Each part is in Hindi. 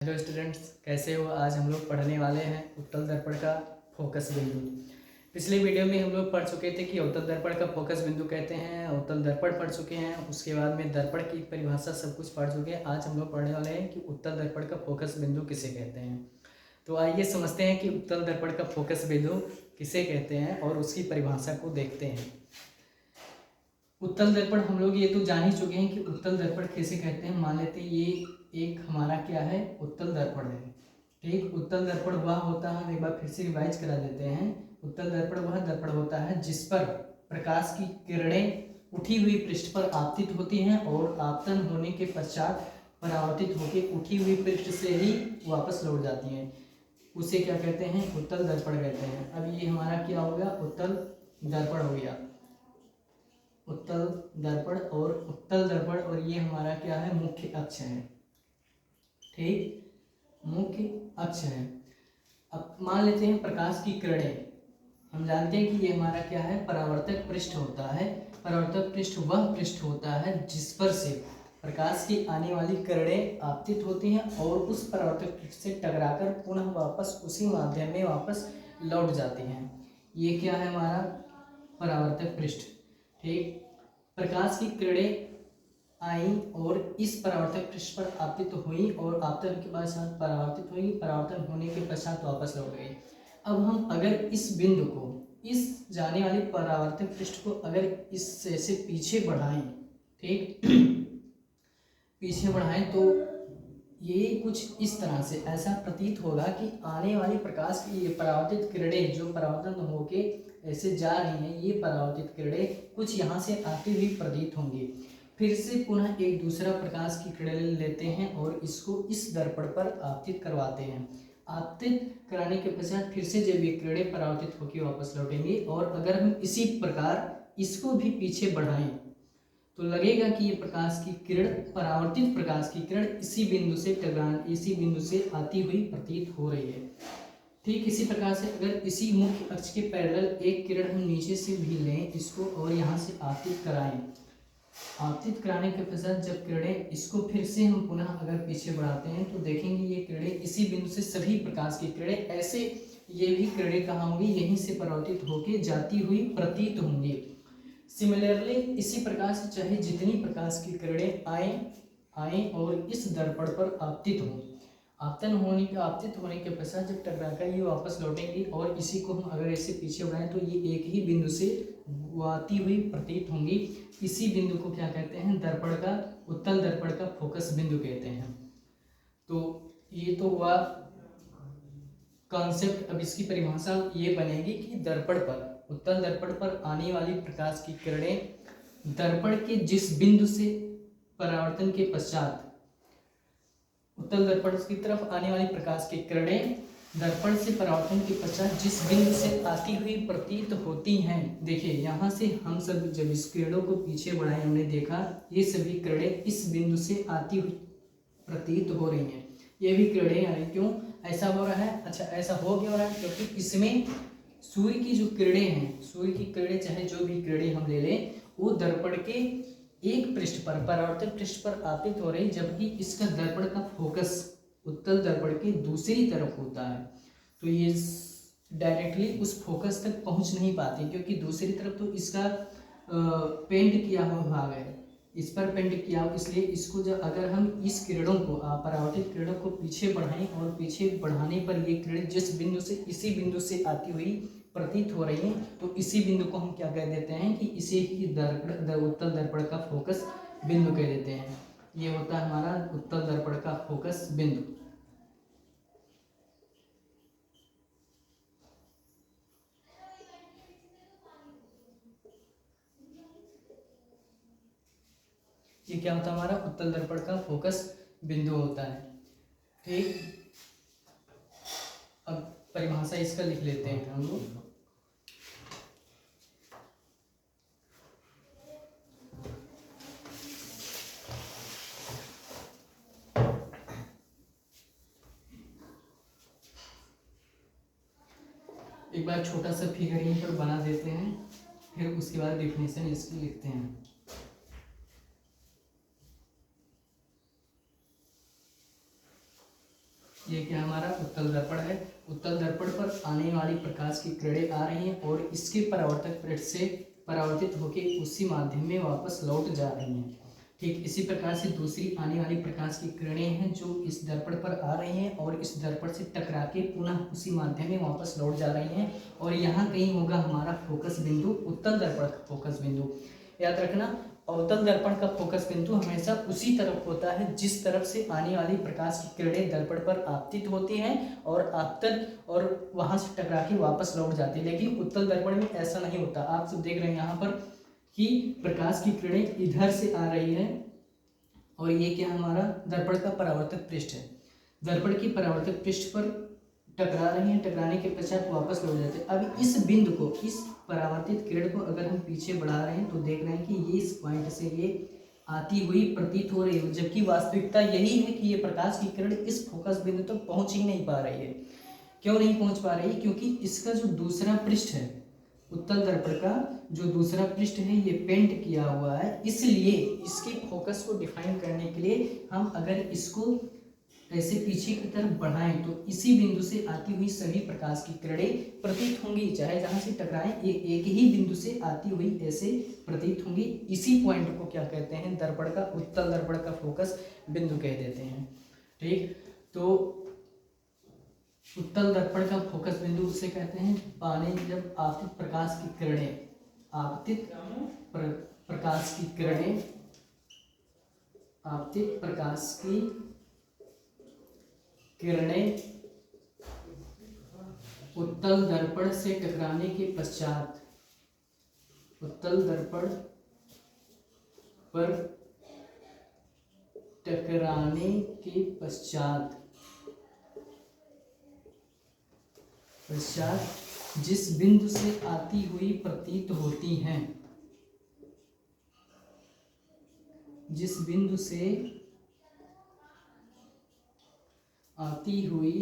हेलो स्टूडेंट्स, कैसे हो। आज हम लोग पढ़ने वाले हैं उत्तल दर्पण का फोकस बिंदु। पिछले वीडियो में हम लोग पढ़ चुके थे कि उत्तल दर्पण का फोकस बिंदु कहते हैं, उत्तल दर्पण पढ़ चुके हैं, उसके बाद में दर्पण की परिभाषा सब कुछ पढ़ चुके हैं। आज हम लोग पढ़ने वाले हैं कि उत्तल दर्पण का फोकस बिंदु किसे कहते हैं। तो आइए समझते हैं कि उत्तल दर्पण का फोकस बिंदु किसे कहते हैं और उसकी परिभाषा को देखते हैं। उत्तल दर्पण हम लोग ये तो जान ही चुके हैं कि उत्तल दर्पण किसे कहते हैं। मान लेते हैं ये एक हमारा क्या है, उत्तल दर्पण है। ठीक, उत्तल दर्पण वह होता है, एक बार फिर से रिवाइज करा देते हैं। उत्तल दर्पण वह दर्पण होता है जिस पर प्रकाश की किरणें उठी हुई पृष्ठ पर आपतित होती हैं और आपतन होने के पश्चात परावर्तित होकर उठी हुई पृष्ठ से ही वापस लौट जाती हैं। उसे क्या कहते हैं, उत्तल दर्पण कहते हैं। अब ये हमारा क्या हो गया, उत्तल दर्पण हो गया, उत्तल दर्पण और उत्तल दर्पण। और ये हमारा क्या है, मुख्य अक्ष है। ठीक, मुख्य अक्ष है। अब मान लेते हैं प्रकाश की किरणें, हम जानते हैं कि ये हमारा क्या है, परावर्तक पृष्ठ होता है। परावर्तक पृष्ठ वह पृष्ठ होता है जिस पर से प्रकाश की आने वाली किरणें आपतित होती हैं और उस परावर्तक पृष्ठ से टकराकर पुनः वापस उसी माध्यम में वापस लौट जाती हैं। ये क्या है, हमारा परावर्तक पृष्ठ। ठीक, प्रकाश की किरणें आई और इस परावर्तक पृष्ठ पर आपतित हुई और आपतन के बाद परावर्तित हुई, परावर्तन होने के पश्चात वापस लौट गई। अब हम अगर इस बिंदु को, इस जाने वाली परावर्तक पृष्ठ को अगर इससे से पीछे बढ़ाएं, ठीक पीछे बढ़ाएं, तो ये कुछ इस तरह से ऐसा प्रतीत होगा कि आने वाली प्रकाश की ये परावर्तित किरणें जो परावर्तन होके ऐसे जा रही हैं, ये परावर्तित किरणें कुछ यहाँ से आती हुई प्रतीत होंगी। फिर से पुनः एक दूसरा प्रकाश की किरण लेते हैं और इसको इस दर्पण पर आपतित करवाते हैं। आपतित कराने के पश्चात फिर से जब ये किरणें परावर्तित होकर वापस लौटेंगी और अगर हम इसी प्रकार इसको भी पीछे बढ़ाएं तो लगेगा कि ये प्रकाश की किरण, परावर्तित प्रकाश की किरण इसी बिंदु से इसी बिंदु से आती हुई प्रतीत हो रही है। ठीक इसी प्रकार से अगर इसी मुख्य अक्ष के पैरेलल एक किरण हम नीचे से भी लें इसको और यहाँ से आपतित कराएं, आपतित कराने के पश्चात जब किरणें इसको फिर से हम पुनः अगर पीछे बढ़ाते हैं तो देखेंगे ये किरणें इसी बिंदु से सभी प्रकाश की किरणें ऐसे ये भी किरणें कहाँ होंगी, यहीं से परावर्तित होकर जाती हुई प्रतीत होंगी। सिमिलरली इसी प्रकार से चाहे जितनी प्रकाश की किरणें आए और इस दर्पण पर आपतित हों, आपतित होने के पश्चात जब टकराकर ये वापस लौटेंगी और इसी को हम अगर ऐसे पीछे बढ़ाएं तो ये एक ही बिंदु से आती हुई प्रतीत होंगी। इसी बिंदु को क्या कहते हैं, दर्पण का, उत्तल दर्पण का फोकस बिंदु कहते हैं। तो ये तो हुआ कॉन्सेप्ट। अब इसकी परिभाषा ये बनेगी कि दर्पण पर, उत्तल दर्पण पर आने वाली प्रकाश की किरणें दर्पण के जिस बिंदु से परावर्तन के पश्चात उत्तल दर्पण की तरफ आने वाली प्रकाश की किरणें दर्पण से परावर्तन के पश्चात जिस बिंदु से आती हुई प्रतीत होती हैं। देखिए यहाँ से हम सब जब इस किरणों को पीछे बढ़ाए हमने देखा ये सभी किरणें इस बिंदु से आती हुई प्रतीत हो रही हैं। ये भी किरणें आ रही, क्यों ऐसा हो रहा है? अच्छा, ऐसा हो क्यों रहा है? क्योंकि इसमें सूर्य की जो किरणें हैं, सूर्य की किरणें चाहे जो भी किरणें हम ले लें, वो दर्पण के एक पृष्ठ पर, परावर्तक पृष्ठ पर आपतित हो रही, जबकि इसका दर्पण का फोकस उत्तल दर्पण की दूसरी तरफ होता है। तो ये डायरेक्टली उस फोकस तक पहुंच नहीं पाती क्योंकि दूसरी तरफ तो इसका पेंट किया हुआ भाग है, इस पर पेंट किया हो, इसलिए इसको जब अगर हम इस किरणों को, परावर्तित किरणों को पीछे बढ़ाएं और पीछे बढ़ाने पर ये किरण जिस बिंदु से, इसी बिंदु से आती हुई प्रतीत हो रही हैं, तो इसी बिंदु को हम क्या कह देते हैं कि इसे ही उत्तल दर्पण का फोकस बिंदु कह देते हैं। ये होता है हमारा उत्तल दर्पण का फोकस बिंदु। ये क्या होता है, हमारा उत्तल दर्पण का फोकस बिंदु होता है। ठीक, अब परिभाषा इसका लिख लेते हैं हम लोग। एक बार छोटा सा फिगर यहीं पर बना देते हैं, फिर उसके बाद डेफिनेशन इसकी लिखते हैं। ये क्या हमारा उत्तल दर्पण है। उत्तल दर्पण पर आने वाली प्रकाश की किरणें आ रही हैं और इसके परावर्तक पृष्ठ से परावर्तित होकर उसी माध्यम में वापस लौट जा रही हैं। ठीक इसी प्रकार से दूसरी आने वाली प्रकाश की किरणें हैं जो इस दर्पण पर आ रही हैं और इस दर्पण से टकरा के पुनः उसी माध्यम में वापस लौट जा रही हैं और यहाँ कहीं होगा हमारा फोकस बिंदु, उत्तल दर्पण का फोकस बिंदु। याद रखना, अवतल दर्पण का फोकस बिंदु हमेशा उसी तरफ होता है जिस तरफ से आने वाली प्रकाश की किरणें दर्पण पर आपतित होती हैं और आपतन और वहां से टकरा के वापस लौट जाती है। लेकिन उत्तल दर्पण में ऐसा नहीं होता। आप सब देख रहे हैं यहाँ पर कि प्रकाश की किरणें इधर से आ रही है और ये क्या हमारा दर्पण का परावर्तक पृष्ठ है। दर्पण की परावर्तक पृष्ठ पर टकरा रही हैं, टकराने के पश्चात वापस लौट जाते हैं। अब इस बिंदु को, इस परावर्तित किरण को अगर हम पीछे बढ़ा रहे हैं तो देख रहे हैं कि ये इस पॉइंट से ये आती हुई प्रतीत हो रही है, जबकि वास्तविकता यही है कि ये प्रकाश की किरण इस फोकस बिंदु तक पहुंच ही नहीं पा रही है। क्यों नहीं पहुंच पा रही है? क्योंकि इसका जो दूसरा पृष्ठ है, उत्तल दर्पण का जो दूसरा पृष्ठ है ये पेंट किया हुआ है, इसलिए इसके फोकस को डिफाइन करने के लिए हम अगर इसको ऐसे पीछे की तरफ बढ़ाएं तो इसी बिंदु से आती हुई सभी प्रकाश की किरणें प्रतीत होंगी, चाहे जहां से टकराएं एक ही बिंदु से आती हुई ऐसे प्रतीत होंगी। इसी पॉइंट को क्या कहते हैं? दर्पण का, उत्तल दर्पण का फोकस बिंदु कह देते हैं। ठीक, तो उत्तल दर्पण का फोकस बिंदु उसे कहते हैं पानी जब आपतित प्रकाश की किरणें, आपतित प्रकाश की किरणें, आपतित प्रकाश की किरणें उत्तल दर्पण से टकराने के पश्चात, उत्तल दर्पण पर टकराने के पश्चात जिस बिंदु से आती हुई प्रतीत होती हैं, जिस बिंदु से आती हुई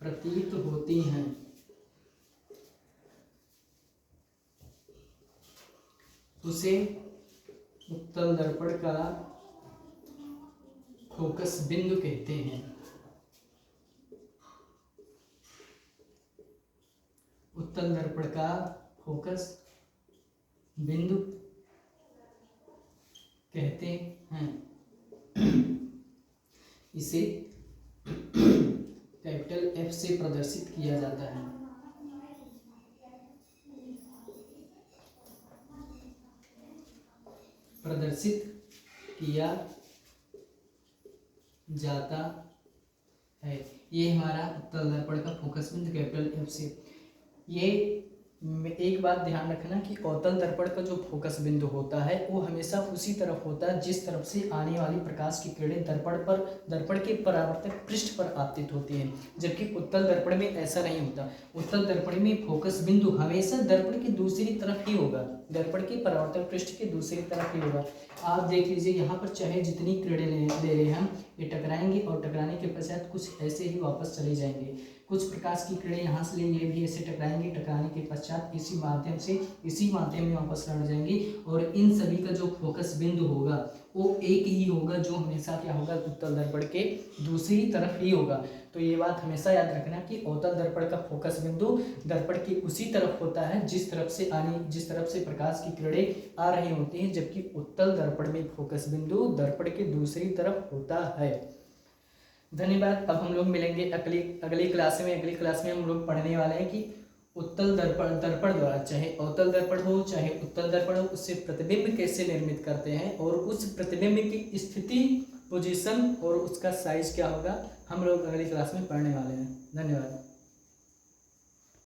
प्रतीत होती हैं, उसे उत्तल दर्पण का फोकस बिंदु कहते हैं। उत्तल दर्पण का फोकस बिंदु कहते हैं। इसे कैपिटल F से प्रदर्शित किया जाता है। प्रदर्शित किया जाता है। ये हमारा उत्तल दर्पण का फोकस बिंदु कैपिटल F से। ये एक बात ध्यान रखना कि अवतल दर्पण का जो फोकस बिंदु होता है वो हमेशा उसी तरफ होता है जिस तरफ से आने वाली प्रकाश की किरणें दर्पण के परावर्तक पृष्ठ पर आपतित होती हैं, जबकि उत्तल दर्पण में ऐसा नहीं होता। उत्तल दर्पण में फोकस बिंदु हमेशा दर्पण की दूसरी तरफ ही होगा, दर्पण के परावर्तक पृष्ठ के दूसरी तरफ ही होगा। आप देख लीजिए यहाँ पर चाहे जितनी किरणें ले रहे हैं ये टकराएंगे और टकराने के पश्चात कुछ ऐसे ही वापस चले जाएंगे। कुछ प्रकाश की किरणें यहाँ से लेंगे, ये भी ऐसे टकराएंगे, टकराने के पश्चात इसी माध्यम में वापस लौट जाएंगी और इन सभी का जो फोकस बिंदु होगा वो एक ही होगा, जो हमेशा क्या होगा? उत्तल दर्पण के दूसरी तरफ ही होगा। तो ये बात हमेशा याद रखना कि अवतल दर्पण का फोकस बिंदु दर्पण की उसी तरफ होता है जिस तरफ से प्रकाश की किरणें आ रही होती हैं, जबकि उत्तल दर्पण में फोकस बिंदु दर्पण के दूसरी तरफ होता है। धन्यवाद। अब हम लोग मिलेंगे अगली क्लास में। अगली क्लास में हम लोग पढ़ने वाले हैं कि उत्तल दर्पण द्वारा, चाहे अवतल दर्पण हो चाहे उत्तल दर्पण हो, उससे प्रतिबिंब कैसे निर्मित करते हैं और उस प्रतिबिंब की स्थिति, पोजीशन और उसका साइज क्या होगा, हम लोग अगली क्लास में पढ़ने वाले हैं। धन्यवाद।